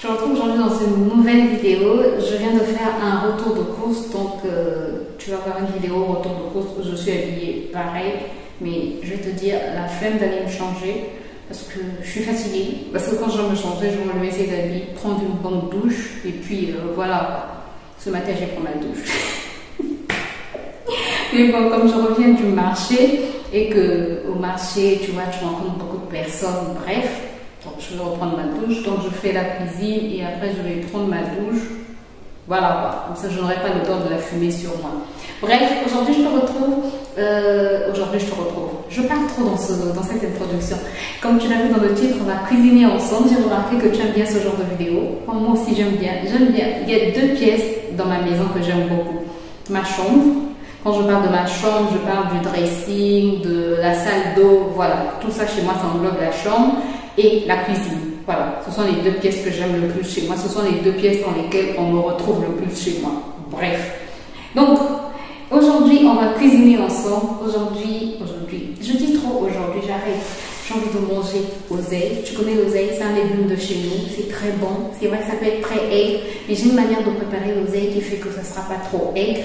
Je te retrouve aujourd'hui dans une nouvelle vidéo. Je viens de faire un retour de course, donc tu vas voir une vidéo retour de course où je suis habillée pareil, mais je vais te dire la flemme d'aller me changer parce que je suis fatiguée. Parce que quand je vais me changer, je vais me laisser d'aller prendre une bonne douche et puis voilà. Ce matin, j'ai pris ma douche. Mais bon, comme je reviens du marché et que au marché, tu vois, tu rencontres beaucoup de personnes, bref. Donc je vais reprendre ma douche, donc je fais la cuisine et après je vais prendre ma douche. Voilà, comme ça je n'aurai pas le temps de la fumer sur moi. Bref, aujourd'hui je te retrouve. Je parle trop dans cette introduction. Comme tu l'as vu dans le titre, on va cuisiner ensemble. J'ai remarqué que tu aimes bien ce genre de vidéo. Moi aussi j'aime bien. Il y a deux pièces dans ma maison que j'aime beaucoup. Ma chambre. Quand je parle de ma chambre, je parle du dressing, de la salle d'eau. Voilà, tout ça chez moi, ça englobe la chambre. Et la cuisine. Voilà, ce sont les deux pièces que j'aime le plus chez moi. Ce sont les deux pièces dans lesquelles on me retrouve le plus chez moi. Bref. Donc, aujourd'hui, on va cuisiner ensemble. Aujourd'hui, je dis trop aujourd'hui, j'arrête. J'ai envie de manger l'oseille. Tu connais l'oseille, c'est un légume de chez nous. C'est très bon. C'est vrai que ça peut être très aigre. Mais j'ai une manière de préparer l'oseille qui fait que ça ne sera pas trop aigre.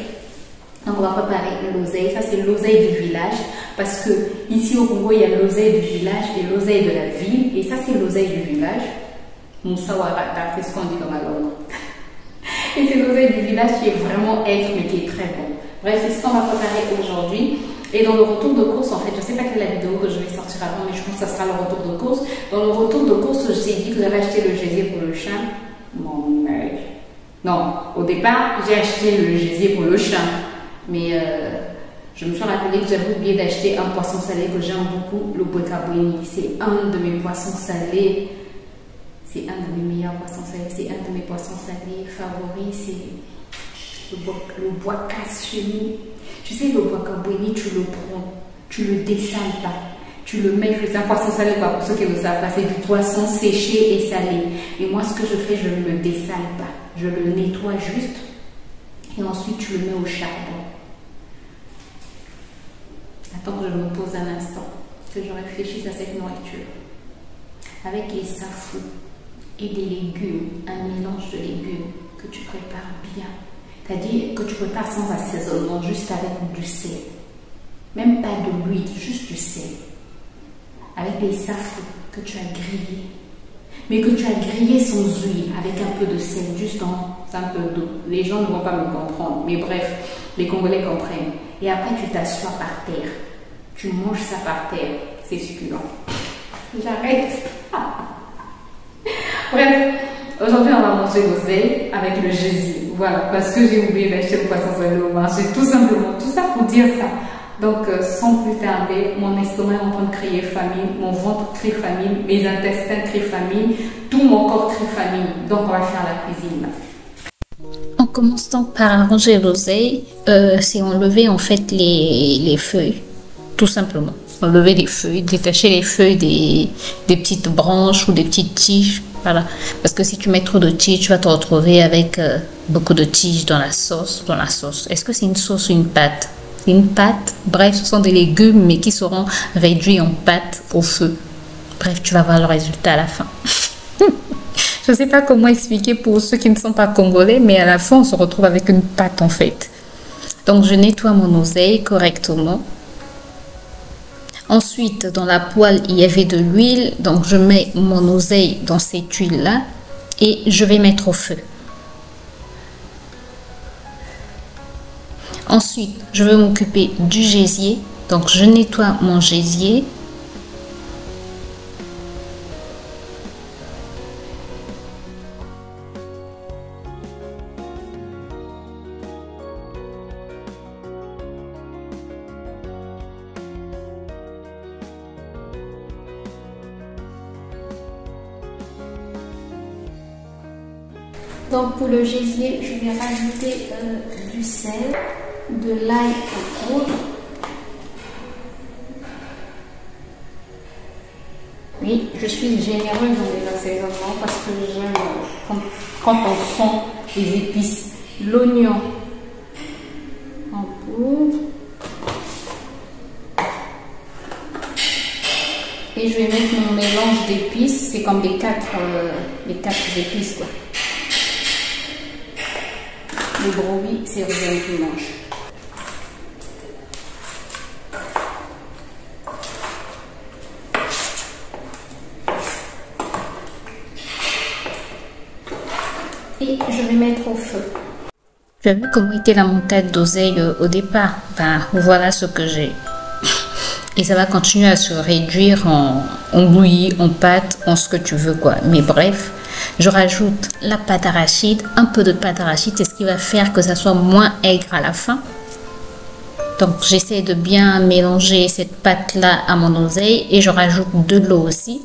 Donc on va préparer l'oseille, ça c'est l'oseille du village, parce que ici au Congo il y a l'oseille du village et l'oseille de la ville, et ça c'est l'oseille du village. Moussawara, c'est ce qu'on dit dans ma langue. Et c'est l'oseille du village qui est vraiment aigre mais qui est très bon. Bref, c'est ce qu'on va préparer aujourd'hui. Et dans le retour de course, en fait, je ne sais pas quelle est la vidéo que je vais sortir avant, mais je pense que ça sera le retour de course. Dans le retour de course, j'ai dit que j'avais acheté le gésier pour le chat. Mon mec. Non, au départ, j'ai acheté le gésier pour le chat. Mais je me suis rappelé que j'avais oublié d'acheter un poisson salé que j'aime beaucoup, le bwekabweni. C'est un de mes poissons salés. C'est un de mes meilleurs poissons salés. C'est un de mes poissons salés favoris. C'est le bwakas chez nous. Tu sais, le bwekabweni, tu le prends, tu le dessales pas. Tu le mets, c'est un poisson salé, quoi, pour ceux qui ne le savent pas. C'est du poisson séché et salé. Et moi, ce que je fais, je ne le dessale pas. Je le nettoie juste. Et ensuite, tu le mets au charbon. Attends que je me pose un instant, que je réfléchisse à cette nourriture. Avec les safou et des légumes, un mélange de légumes que tu prépares bien. C'est-à-dire que tu prépares sans assaisonnement, juste avec du sel. Même pas de l'huile, juste du sel. Avec les safou que tu as grillés. Mais que tu as grillé sans huile, avec un peu de sel, juste dans un peu d'eau. Les gens ne vont pas me comprendre, mais bref, les Congolais comprennent. Et après, tu t'assois par terre. Tu manges ça par terre. C'est succulent. J'arrête. Bref, aujourd'hui, on va manger l'oseille avec le gésier. Voilà, parce que j'ai oublié d'acheter le poisson salé au marché. Tout simplement, tout ça pour dire ça. Donc, sans plus tarder, mon estomac est en train de crier famine, mon ventre crie famine, mes intestins crient famine, tout mon corps crie famine. Donc, on va faire la cuisine. On commence donc par arranger l'oseille. C'est enlever en fait les feuilles, tout simplement. Enlever les feuilles, détacher les feuilles des petites branches ou des petites tiges. Voilà. Parce que si tu mets trop de tiges, tu vas te retrouver avec beaucoup de tiges dans la sauce. Est-ce que c'est une sauce ou une pâte? Une pâte, bref, ce sont des légumes mais qui seront réduits en pâte au feu. Bref, tu vas voir le résultat à la fin. Je ne sais pas comment expliquer pour ceux qui ne sont pas congolais, mais à la fin, on se retrouve avec une pâte en fait. Donc, je nettoie mon oseille correctement. Ensuite, dans la poêle, il y avait de l'huile. Donc, je mets mon oseille dans cette huile-là et je vais mettre au feu. Ensuite, je vais m'occuper du gésier. Donc, je nettoie mon gésier. Donc, pour le gésier, je vais rajouter du sel, de l'ail en poudre. Oui, je suis généreuse dans les assaisonnements parce que j'aime quand on sent les épices. L'oignon en poudre. Et je vais mettre mon mélange d'épices. C'est comme les quatre épices, quoi. Le brouillis, c'est rien qui mange. Et je vais mettre au feu. Tu as vu comment était la montagne d'oseille au départ? Ben, voilà ce que j'ai. Et ça va continuer à se réduire en bouillie, en pâte, en ce que tu veux, quoi. Mais bref, je rajoute la pâte arachide, un peu de pâte arachide, c'est ce qui va faire que ça soit moins aigre à la fin. Donc j'essaie de bien mélanger cette pâte-là à mon oseille et je rajoute de l'eau aussi.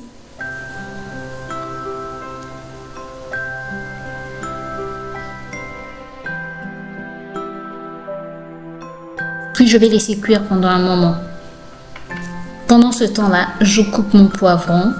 Puis je vais laisser cuire pendant un moment. Pendant ce temps-là, je coupe mon poivron.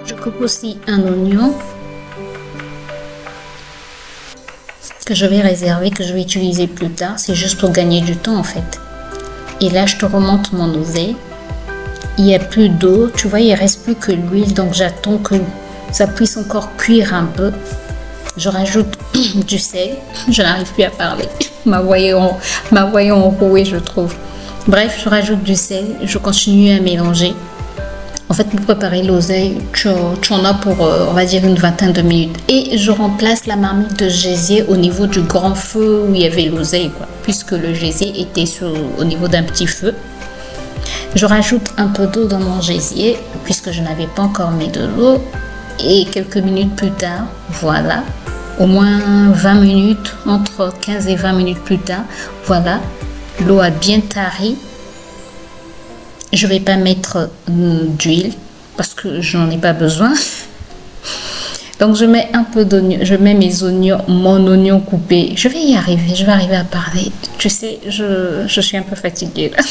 Je coupe aussi un oignon que je vais réserver, que je vais utiliser plus tard. C'est juste pour gagner du temps en fait. Et là, je te remonte mon oseille. Il n'y a plus d'eau. Tu vois, il ne reste plus que l'huile. Donc, j'attends que ça puisse encore cuire un peu. Je rajoute du sel. Je n'arrive plus à parler. Ma voix est enrouée, je trouve. Bref, je rajoute du sel. Je continue à mélanger. En fait, pour préparer l'oseille, tu en as pour, on va dire, une vingtaine de minutes. Et je remplace la marmite de gésier au niveau du grand feu où il y avait l'oseille, quoi. Puisque le gésier était au niveau d'un petit feu. Je rajoute un peu d'eau dans mon gésier, puisque je n'avais pas encore mis de l'eau. Et quelques minutes plus tard, voilà, au moins 20 minutes, entre 15 et 20 minutes plus tard, voilà, l'eau a bien tari. Je ne vais pas mettre d'huile parce que je n'en ai pas besoin. Donc je mets un peu d'oignon, je mets mes oignons, mon oignon coupé. Je vais y arriver, je vais arriver à parler. Tu sais, je suis un peu fatiguée là.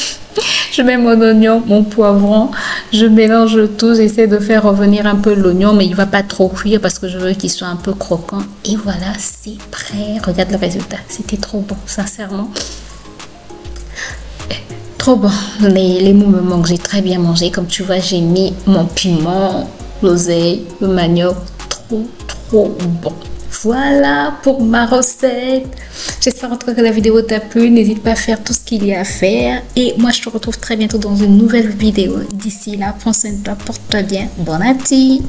Je mets mon oignon, mon poivron, je mélange tout, j'essaie de faire revenir un peu l'oignon, mais il ne va pas trop cuire parce que je veux qu'il soit un peu croquant. Et voilà, c'est prêt. Regarde le résultat, c'était trop bon, sincèrement. Trop bon, les mots me manquent, j'ai très bien mangé. Comme tu vois, j'ai mis mon piment, l'oseille, le manioc, trop bon. Voilà pour ma recette. J'espère en tout cas que la vidéo t'a plu. N'hésite pas à faire tout ce qu'il y a à faire. Et moi, je te retrouve très bientôt dans une nouvelle vidéo. D'ici là, prends soin de toi, porte-toi bien. Bon appétit!